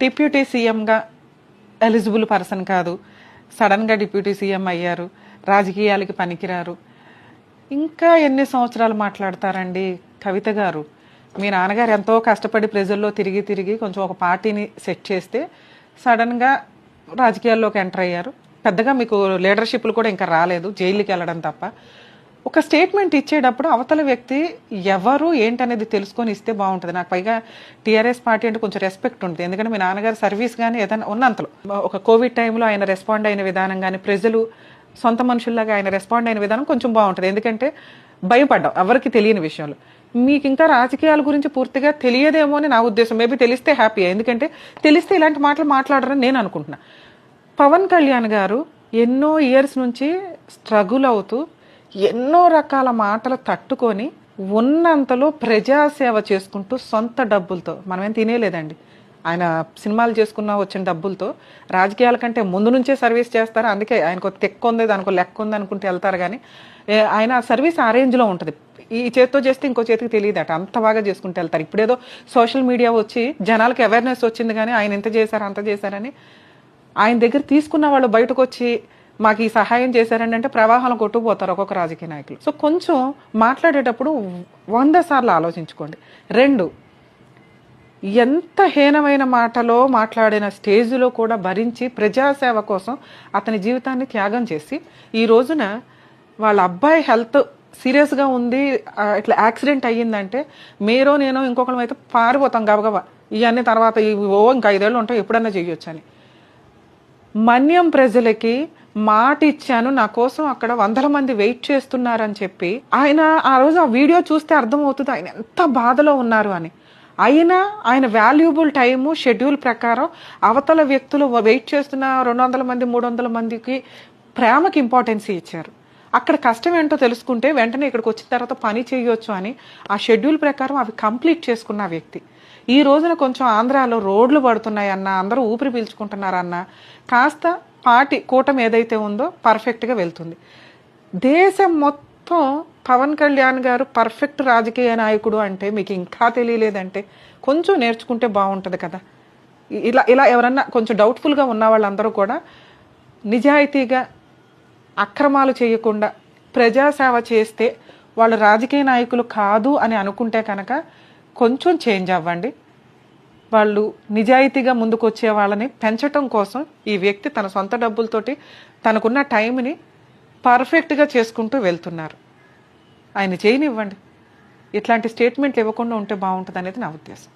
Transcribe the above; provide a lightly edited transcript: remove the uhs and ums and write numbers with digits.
Deputy సీఎంగా eligible person కాదు, సడన్గా డిప్యూటీ సీఎం అయ్యారు, రాజకీయాలకి పనికిరారు. ఇంకా ఎన్ని సంవత్సరాలు మాట్లాడతారండి కవిత గారు? మీ నాన్నగారు ఎంతో కష్టపడి ప్రజల్లో తిరిగి తిరిగి కొంచెం ఒక పార్టీని సెట్ చేస్తే సడన్గా రాజకీయాల్లోకి ఎంటర్ అయ్యారు. పెద్దగా మీకు లీడర్షిప్లు కూడా ఇంకా రాలేదు, జైలుకి వెళ్ళడం తప్ప. ఒక స్టేట్మెంట్ ఇచ్చేటప్పుడు అవతల వ్యక్తి ఎవరు ఏంటనేది తెలుసుకొని ఇస్తే బాగుంటుంది. నాకు పైగా టీఆర్ఎస్ పార్టీ అంటే కొంచెం రెస్పెక్ట్ ఉంటుంది, ఎందుకంటే మీ నాన్నగారు సర్వీస్ కానీ ఏదైనా ఉన్నంతలో ఒక కోవిడ్ టైంలో ఆయన రెస్పాండ్ అయిన విధానం కానీ, ప్రజలు సొంత మనుషుల్లాగా ఆయన రెస్పాండ్ అయిన విధానం కొంచెం బాగుంటుంది. ఎందుకంటే భయపడ్డాం ఎవరికి తెలియని విషయంలో. మీకు ఇంకా రాజకీయాల గురించి పూర్తిగా తెలియదేమో అని నా ఉద్దేశం. మేబీ తెలిస్తే హ్యాపీ, ఎందుకంటే తెలిస్తే ఇలాంటి మాటలు మాట్లాడరని నేను అనుకుంటున్నా. పవన్ కళ్యాణ్ గారు ఎన్నో ఇయర్స్ నుంచి స్ట్రగుల్ అవుతూ ఎన్నో రకాల మాటలు తట్టుకొని ఉన్నంతలో ప్రజాసేవ చేసుకుంటూ సొంత డబ్బులతో, మనమేం తినేలేదండి, ఆయన సినిమాలు చేసుకున్న వచ్చిన డబ్బులతో రాజకీయాల కంటే ముందు నుంచే సర్వీస్ చేస్తారు. అందుకే ఆయనకు తెక్క ఉంది, దానికో లెక్క ఉంది అనుకుంటే వెళ్తారు. కానీ ఆయన సర్వీస్ ఆ రేంజ్లో ఉంటుంది. ఈ చేతితో చేస్తే ఇంకో చేతికి తెలియదట, అంత బాగా చేసుకుంటూ వెళ్తారు. ఇప్పుడేదో సోషల్ మీడియా వచ్చి జనాలకు అవేర్నెస్ వచ్చింది, కానీ ఆయన ఇంత చేశారు అంత చేశారని ఆయన దగ్గర తీసుకున్న వాళ్ళు బయటకు వచ్చి మాకు ఈ సహాయం చేశారండి అంటే ప్రవాహంలో కొట్టుకుపోతారు ఒక్కొక్క రాజకీయ నాయకులు. సో కొంచెం మాట్లాడేటప్పుడు 100 సార్లు ఆలోచించుకోండి. 2, ఎంత హీనమైన మాటలో మాట్లాడిన స్టేజ్లో కూడా భరించి ప్రజాసేవ కోసం అతని జీవితాన్ని త్యాగం చేసి ఈ రోజున వాళ్ళ అబ్బాయి హెల్త్ సీరియస్గా ఉంది, ఇట్లా యాక్సిడెంట్ అయ్యిందంటే మీరో నేనో ఇంకొకరు అయితే పారిపోతాం గబగబా, ఇవన్నీ తర్వాత ఇంకా 5 ఏళ్ళు ఉంటాం ఎప్పుడన్నా చేయొచ్చు అని. మన్యం ప్రజలకి మాట ఇచ్చాను, నా కోసం అక్కడ 100 మంది వెయిట్ చేస్తున్నారని చెప్పి ఆయన ఆ రోజు ఆ వీడియో చూస్తే అర్థమవుతుంది ఆయన ఎంత బాధలో ఉన్నారు అని. అయినా ఆయన వాల్యుబుల్ టైము షెడ్యూల్ ప్రకారం అవతల వ్యక్తులు వెయిట్ చేస్తున్న 200 మంది 300 మందికి ప్రేమకి ఇంపార్టెన్స్ ఇచ్చారు. అక్కడ కష్టం ఏంటో తెలుసుకుంటే వెంటనే ఇక్కడికి వచ్చిన తర్వాత పని చేయొచ్చు అని ఆ షెడ్యూల్ ప్రకారం అవి కంప్లీట్ చేసుకున్న వ్యక్తి. ఈ రోజున కొంచెం ఆంధ్రాలో రోడ్లు పడుతున్నాయన్నా, అందరూ ఊపిరి పీల్చుకుంటున్నారన్నా కాస్త పార్టీ కూటమి ఏదైతే ఉందో పర్ఫెక్ట్గా వెళ్తుంది. దేశం మొత్తం పవన్ కళ్యాణ్ గారు పర్ఫెక్ట్ రాజకీయ నాయకుడు అంటే మీకు ఇంకా తెలియలేదంటే కొంచెం నేర్చుకుంటే బాగుంటుంది కదా. ఇలా ఎవరన్నా కొంచెం డౌట్ఫుల్గా ఉన్న వాళ్ళందరూ కూడా నిజాయితీగా అక్రమాలు చేయకుండా ప్రజాసేవ చేస్తే వాళ్ళు రాజకీయ నాయకులు కాదు అని అనుకుంటే కనుక కొంచెం చేంజ్ అవ్వండి. వాళ్ళు నిజాయితీగా ముందుకు వచ్చే వాళ్ళని పెంచటం కోసం ఈ వ్యక్తి తన సొంత డబ్బులతోటి తనకున్న టైంని పర్ఫెక్ట్గా చేసుకుంటూ వెళ్తున్నారు. ఆయన చేయనివ్వండి, ఇట్లాంటి స్టేట్మెంట్లు ఇవ్వకుండా ఉంటే బాగుంటుంది అనేది నా ఉద్దేశం.